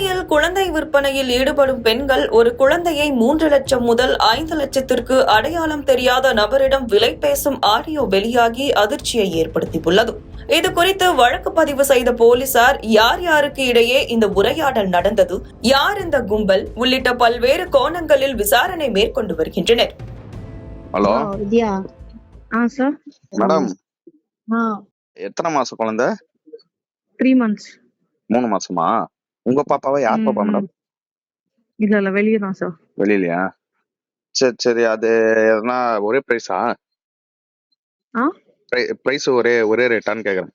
சென்னையில் குழந்தை விற்பனையில் ஈடுபடும் பெண்கள் ஒரு குழந்தையை 3 லட்சம் முதல் 5 லட்சத்திற்கு அடையாளம் தெரியாத நபரிடம் விலை பேசும் ஆடியோ வெளியாகி அதிர்ச்சியை ஏற்படுத்தியுள்ளது. இதுகுறித்து வழக்கு பதிவு செய்த போலீசார் யார் யாருக்கு இடையே இந்த உரையாடல் நடந்தது, யார் இந்த கும்பல் உள்ளிட்ட பல்வேறு கோணங்களில் விசாரணை மேற்கொண்டு வருகின்றனர். ஹலோ வித்யா. சார். மேடம், ஆ எத்தனை மாசம் குழந்தை? 3 months. 3 மாசமா? உங்க பாப்பாவா? யார் பாப்பா மேடம்? இல்ல வெளியே தான் சார். வெளியிலயா? சரி சரி. அது எதனா ஒரே பிரைஸா? பிரைஸ் ஒரே ஒரே ரேட்டான்னு கேக்குறேன்.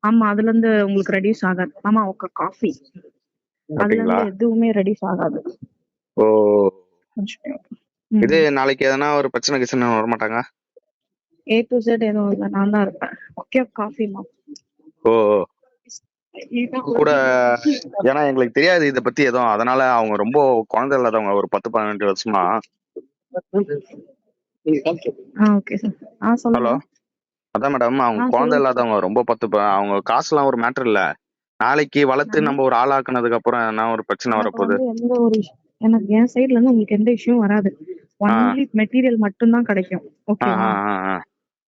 ஆமா, அதுல இருந்து உங்களுக்கு ரெடியூஸ் ஆகாது. ஆமா, ஒரு காஃபி அதுல இருந்து எதுவுமே ரெடியூஸ் ஆகாது. ஓ, இது நாளைக்கு எதனா ஒரு பிரச்சனை கிச்சனை வர மாட்டாங்க? A to Z எதுவும் இல்லை, நான் தான் இருப்பேன். ஓகே, காஃபிமா. ஓ கூட, ஏன்னா எங்களுக்கு தெரியாது இத பத்தி எதுவும், அதனால அவங்க ரொம்ப குழந்தை இல்லாதவங்க, ஒரு 10-12 வருஷமா. ஹலோ, அதான் மேடம், அவங்க குழந்தை இல்லாதவங்க ரொம்ப அவங்க காசுலாம் ஒரு மேட்டர் இல்ல. நாளைக்கு வளர்த்து நம்ம ஒரு ஆளாக்குனதுக்கு அப்புறம் என்ன ஒரு பிரச்சனை வரப்போகுது? எனக்கு என் சைடுல இருந்து உங்களுக்கு எந்த இஷ்யூவும் வராது. ஒன்லி மெட்டீரியல் மட்டும் தான் கிடைக்கும். ஓகேவா?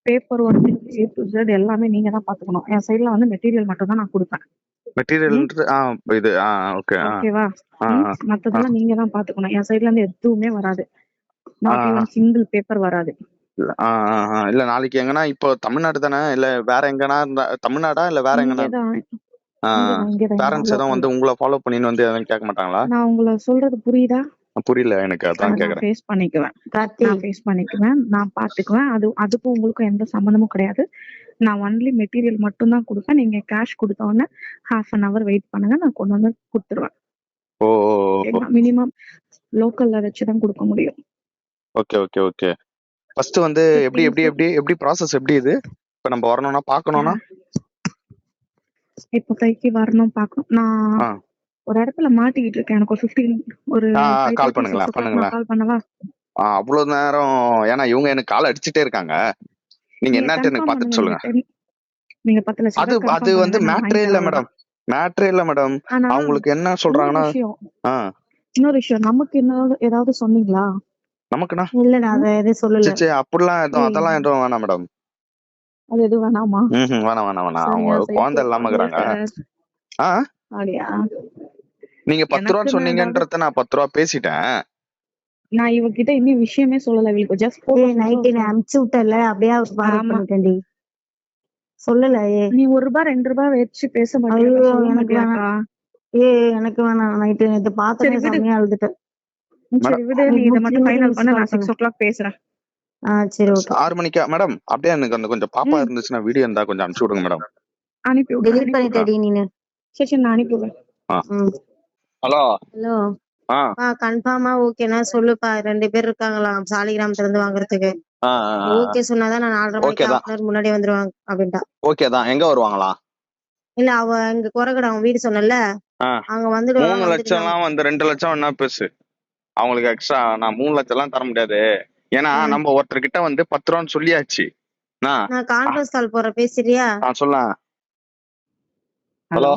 Paper work A to Z எல்லாமே நீங்க தான் பாத்துக்கணும். என் சைடுல வந்து மெட்டீரியல் மட்டும் தான் நான் கொடுப்பேன். மெட்டீரியல் இது ஓகே, ஓகேவா? மத்ததெல்லாம் நீங்க தான் பாத்துக்கணும். என் சைடுல இருந்து எதுவுமே வராது. நாட் ஈவன் சிங்கிள் பேப்பர் வராது. இல்ல நாளைக்கு எங்கனா, இப்போ தமிழ்நாடு தானே, இல்ல வேற எங்கனா? தமிழ்நாடா இல்ல வேற எங்கனா? பேரண்ட்ஸ் எதுவும் வந்து உங்களை ஃபாலோ பண்ணின்னு வந்து எதுவும் கேட்க மாட்டாங்களா? நான் உங்களை சொல்றது புரியுதா? புரியல எனக்கு, அதான் கேக்குறேன். ஃபேஸ் பண்ணிக்குவேன், நான் பாத்துக்குவேன். அதுக்கும் உங்களுக்கும் எந்த சம்பந்தமும் கிடையாது. நான் ஒன்லி மெட்டீரியல் மட்டும் தான் கொடுப்பேன். நீங்க கேஷ் கொடுத்த உடனே half an hour வெயிட் பண்ணுங்க, நான் கொண்டு வந்து கொடுத்துருவேன். மினிமம் லோக்கல்ல வச்சுதான் கொடுக்க முடியும். Okay okay okay. ஃபர்ஸ்ட் வந்து எப்படி ப்ராசஸ் எப்படி இது? இப்ப நம்ம வரணும்னா பார்க்கணும்னா, இப்போதைக்கு வரணும் பார்க்கணும். நான் ஒரு இடத்துல மாட்டிக்கிட்டு இருக்கேன். எனக்கு ஒரு 15 ஒரு கால் பண்ணுங்களா? கால் பண்ணவா? அவ்வளவு நேரம், ஏன்னா இவங்க எனக்கு கால் அடிச்சுட்டே இருக்காங்க. நீங்க என்னன்னு எனக்கு பார்த்துட்டு சொல்லுங்க. நீங்க 10 லட்சம் அது வந்து மேட்டரே இல்ல மேடம். அவங்களுக்கு என்ன சொல்றாங்கன்னா, இன்னொரு விஷயம், நமக்கு ஏதாவது சொன்னீங்களா? நமக்குனா இல்ல, நான் அதை எதுவும் சொல்லல. சரி, அப்படிலாம் அதெல்லாம் எதுவும் வேணாம் மேடம். அது எதுவும் வேணாமா? வேணாம். அவங்க குழந்தை இல்லாம இருக்கிறாங்க. நீங்க 10 ரூபா சொன்னீங்கன்றத நான் 10 ரூபா பேசிட்டேன். நான் இவகிட்ட இன்னும் விஷயமே சொல்லல. இவளுக்கு ஜஸ்ட் நைட் நீ அனுப்பிச்சு விட்டல, அப்படியே பண்ணிட்டேன்டி. சொல்லல. நீ 1 ரூபா 2 ரூபா வச்சு பேச மாட்டியா? எனக்கு வேணாம். நைட்டு நேத்து பார்த்தேன், செம்மையா அழுதுட்டேன். சரி விடு, நீ இத மட்டும் ஃபைனல் பண்ண. நான் 6 o'clock பேசுறேன். சரி ஓகே. 6 மணிக்கா மேடம்? அப்படியே எனக்கு அந்த கொஞ்சம் பாப்பா இருந்துச்சுன்னா வீடியோ இருந்தா கொஞ்சம் அனுப்பிச்சு விடுங்க மேடம். அனுப்பி விடு. டெலீட் பண்ணிட்டேடி நீனு. சரி, நான் அனுப்பி விடுறேன். ஹலோ. கன்ஃபார்மா ஓகேனா சொல்லுப்பா. 2 பேர் இருக்காங்களாம் சாலிகிராமத்துல இருந்து வாங்குறதுக்கு. ஓகே சொன்னாதான் நான் 4:30 மணிக்கு முன்னாடி வந்துருவாங்க அப்படின்ட்டா. ஓகே தான். எங்க வருவாங்களா? இல்ல, அவ இங்க கொரகடை அவங்க வீடு சொன்னல, அங்க வந்துடுவாங்க. 3 லட்சம்லாம் வந்து 2 லட்சம் என்ன பேசு அவங்களுக்கு எக்ஸ்ட்ரா. நான் 3 லட்சம் எல்லாம் தர முடியாது. ஏன்னா நம்ம ஒருத்தர்கிட்ட வந்து 10 ரூபான்னு சொல்லியாச்சு. நான் கான்ஃபரன்ஸ் கால் போற, பேசுறியா? சொல்ல. ஹலோ.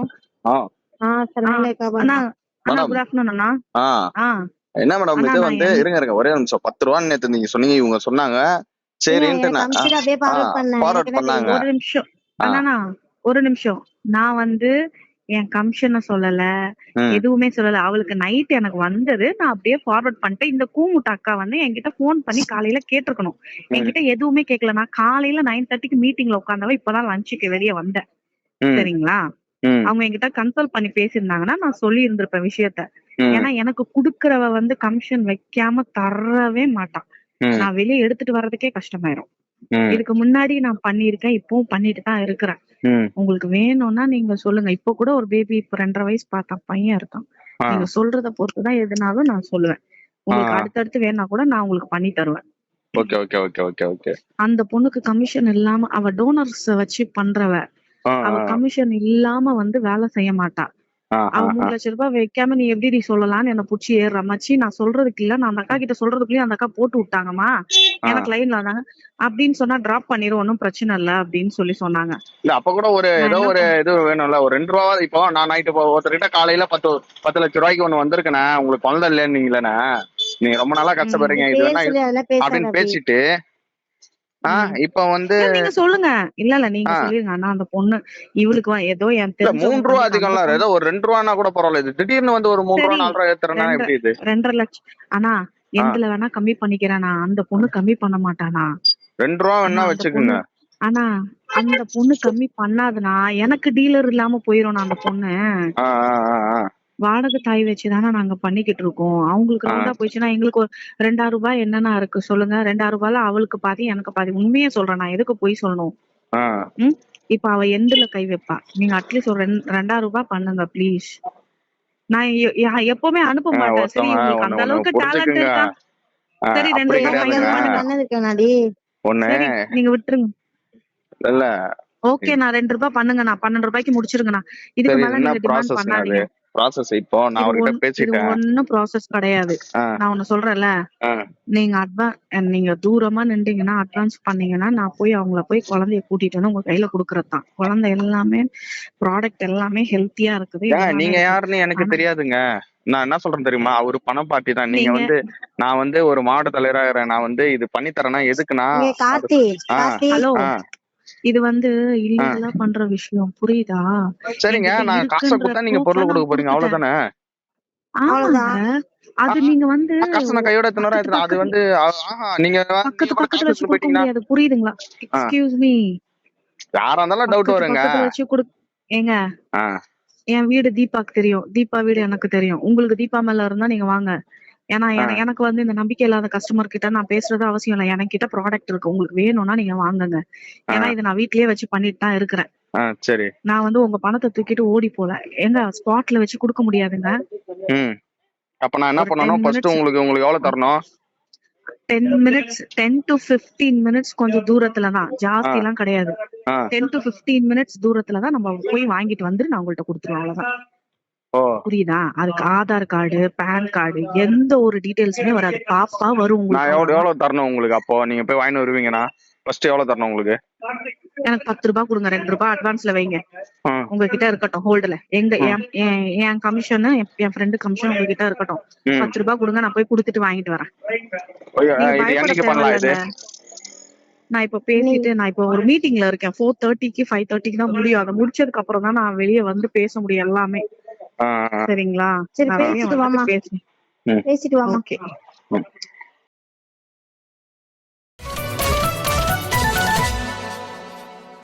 என்ன மேடம் இது வந்து, இருங்க ஒரே நிமிஷம். 10 ரூபான்னு நேத்து நீங்க சொன்னீங்க, இவங்க சொன்னாங்க. சரின்ட்டு நான் ஃபார்வர்ட் பண்ணாங்க. ஒரு நிமிஷம். நான் வந்து என் கமிஷனை சொல்லல, எதுவுமே சொல்லல. அவளுக்கு நைட் எனக்கு வந்தது, நான் அப்படியே ஃபார்வர்ட் பண்ணிட்டேன். இந்த கூமுட்ட அக்கா வந்து என்கிட்ட போன் பண்ணி காலையில கேட்டிருக்கணும். என்கிட்ட எதுவுமே கேட்கல. நான் காலையில 9:30க்கு மீட்டிங்ல உட்காந்தவ இப்பதான் லஞ்சுக்கு வெளியே வந்தேன். சரிங்களா? அவங்க என்கிட்ட கன்சல்ட் பண்ணி பேசியிருந்தாங்கன்னா நான் சொல்லி இருந்திருப்பேன் விஷயத்த. ஏன்னா எனக்கு குடுக்கறவ வந்து கமிஷன் வைக்காம தரவே மாட்டான். நான் வெளியே எடுத்துட்டு வர்றதுக்கே கஷ்டமாயிரும். இதுக்கு முன்னாடி நான் பண்ணிருக்கேன், இப்பவும் பண்ணிட்டு தான் இருக்கிறேன். உங்களுக்கு வேணும்னா நீங்க சொல்லுங்க. இப்ப கூட ஒரு பேபி, இப்ப 2.5 வயசு பார்த்தா பையன் இருக்கான். நீங்க சொல்றத பொறுத்துதான் எதுனாலும் நான் சொல்லுவேன். உங்களுக்கு அடுத்தடுத்து வேணா கூட நான் உங்களுக்கு பண்ணி தருவேன். அந்த பொண்ணுக்கு கமிஷன் இல்லாம, அவ டோனர்ஸ் வச்சு பண்றவ, அவ கமிஷன் இல்லாம வந்து வேலை செய்ய மாட்டா. அவன் 3 லட்சம் ரூபாய் வைக்காம நீ எப்படி சொல்லலாம்னு என்ன புடிச்சு ஏறுற மச்சி. நான் சொல்றதுக்கு இல்ல, நான் அந்த அக்கா கிட்ட சொல்றதுக்குள்ளயும் அந்த அக்கா போட்டு விட்டாங்கம்மா, எனக்கு லைன்ல வந்தாங்க அப்படின்னு சொன்னா டிராப் பண்ணிரும், ஒன்னும் பிரச்சனை இல்ல அப்படின்னு சொன்னாங்க. இல்ல அப்ப கூட ஒரு ஏதோ ஒரு இது வேணும்ல, ஒரு 2 ரூபா. இப்போ நான் நைட்டு ஒருத்தர்கிட்ட காலையில 10 லட்சம் ரூபாய்க்கு ஒண்ணு வந்திருக்கேண்ணே, உங்களுக்கு குழந்தை இல்லைன்னீங்களேண்ணே, நீங்க ரொம்ப நாளா கஷ்டப்படுறீங்க இது வேணா அப்படின்னு பேசிட்டு இப்ப வந்து நீங்க சொல்லுங்க. இல்ல நீங்க சொல்லிருங்க அண்ணா அந்த பொண்ணு இவளுக்கு ஏதோ என் 3 ரூபா அதிகம் இல்ல, ஏதோ ஒரு 2 ரூபானா கூட பரவாயில்ல. இது திடீர்னு வந்து ஒரு 3 ரூபா 4 ரூபா ஏத்துறேன்னா எப்படி இது? 2.5 லட்சம் அண்ணா எதுல வேணா கம்மி பண்ணிக்கிறேனா, அந்த பொண்ணு கம்மி பண்ண மாட்டானா. 2 ரூபா வேணா வச்சுக்குங்க. ஆனா அந்த பொண்ணு கம்மி பண்ணாதுன்னா எனக்கு டீலர் இல்லாம போயிரும். அந்த பொண்ணு வாடகை தாய் வச்சுதானே நாங்க பண்ணிக்கிட்டு இருக்கோம். அவங்களுக்கு ரவுண்டா போயிடுச்சுன்னா எங்களுக்கு ஒரு 2000 ரூபாய் என்னன்னா இருக்கு சொல்லுங்க. 2000 ரூபாய்ல அவளுக்கு பாதி எனக்கு பாதி. உண்மையே சொல்றேன், நான் எதுக்கு போய் சொல்லணும்? இப்ப அவ எண்டுல கை வைப்பா. நீங்க அட்லீஸ்ட் ஒரு 2000 ரூபாய் பண்ணுங்க ப்ளீஸ். நான் எப்பவுமே அனுப்ப மாட்டேன். சரி உங்களுக்கு அந்த அளவுக்கு டேலண்ட் இருக்கா, சரி 2000 நீங்க விட்டுருங்க. இல்ல ஓகே நான் 2 ரூபாய் பண்ணுங்க, நான் 12 ரூபாய்க்கு முடிச்சிருங்கண்ணா. இதுக்கு மேல நீங்க டிமாண்ட் பண்ணாதீங்க. ப்ராசஸ் இப்போ நான் அவர்கிட்ட பேசிட்டேன். ஒன்னும் ப்ராசஸ் கிடையாது. நான் ஒன்னு சொல்றேன்ல, நீங்க தூரமா நின்றீங்கன்னா அட்வான்ஸ் பண்ணீங்கன்னா நான் போய் அவங்கள போய் குழந்தைய கூட்டிட்டு வந்து உங்க கையில குடுக்கறதுதான். குழந்தை எல்லாமே ப்ராடக்ட் எல்லாமே ஹெல்த்தியா இருக்குது. நீங்க யாருன்னு எனக்கு தெரியாதுங்க. நான் என்ன சொல்றேன் தெரியுமா, அவரு பணம் பார்ட்டி தான். நீங்க வந்து நான் வந்து ஒரு மாவட்ட தலைவராகிறேன், நான் வந்து இது பண்ணி தரேன்னா எதுக்குன்னா ஹலோ இது வந்து இல்லீகலா பண்ற விஷயம், புரியுதா? சரிங்க, நான் காசை கொடுத்தா நீங்க பொருள் கொடுக்க போறீங்க, அவ்வளவுதானே? அது நீங்க வந்து காசு நான் கையோட எத்தனை அது வந்து நீங்க பக்கத்துல வச்சு கொடுக்க முடியாது, புரியுதுங்களா? எக்ஸ்கியூஸ் மீ, யாரா இருந்தாலும் டவுட் வருங்க. ஏங்க என் வீடு தீபாக்கு தெரியும், தீபா வீடு எனக்கு தெரியும். உங்களுக்கு தீபா மேல இருந்தா நீங்க வாங்க. ஏன்னா எனக்கு வந்து இந்த நம்பிக்கை இல்லாத கஸ்டமர் கிட்ட நான் பேசுறது அவசியம் இல்லை. என்கிட்ட ப்ராடக்ட் இருக்கு, உங்களுக்கு வேணும்னா நீங்க வாங்குங்க. ஏன்னா இதை நான் வீட்லயே வச்சு பண்ணிட்டு தான் இருக்கிறேன். சரி, நான் வந்து உங்க பணத்தை தூக்கிட்டு ஓடி போல எங்க ஸ்பாட்ல வச்சு கொடுக்க முடியாதுங்க. அப்ப நான் என்ன பண்ணணும்? ஃபர்ஸ்ட் உங்களுக்கு எவ்வளவு தரணும்? 10 minutes 10 to 15 minutes கொஞ்சம் தூரத்துல தான், ஜாஸ்தி எல்லாம் கிடையாது. 10 to 15 minutes தூரத்துல தான் நம்ம போய் வாங்கிட்டு வந்து நான் உங்கள்ட்ட கொடுத்துருவோம், அவ்வளவுதான். புரியுதா? அதுக்கு ஆதார் கார்டு, பேன் கார்டு, எந்த ஒரு டீடைல்ஸுமே வராது. பாப்பா வரும். நான் எவ்வளவு தரணும் உங்களுக்கு? அப்போ நீங்க போய் வாங்கி வருவீங்கன்னா ஃபர்ஸ்ட் எவ்வளவு தரணும் உங்களுக்கு? எனக்கு 10 ரூபாய் கொடுங்க, 2 ரூபாய் அட்வான்ஸ்ல வைங்க. உங்ககிட்ட இருக்கட்டும் ஹோல்டுல. எங்க என் கமிஷன், என் ஃப்ரெண்டு கமிஷன் உங்ககிட்ட இருக்கட்டும். 10 ரூபாய் கொடுங்க, நான் போய் கொடுத்துட்டு வாங்கிட்டு வரேன். நான் இப்ப பேசிட்டு நான் இப்ப ஒரு மீட்டிங்ல இருக்கேன். 4:30க்கு 5:30க்கு தான் முடியும். அதை முடிச்சதுக்கு அப்புறம் தான் நான் வெளியே வந்து பேச முடியும் எல்லாமே. சரிங்களா? சரி பேசிட்டு வாமா. ஓகே.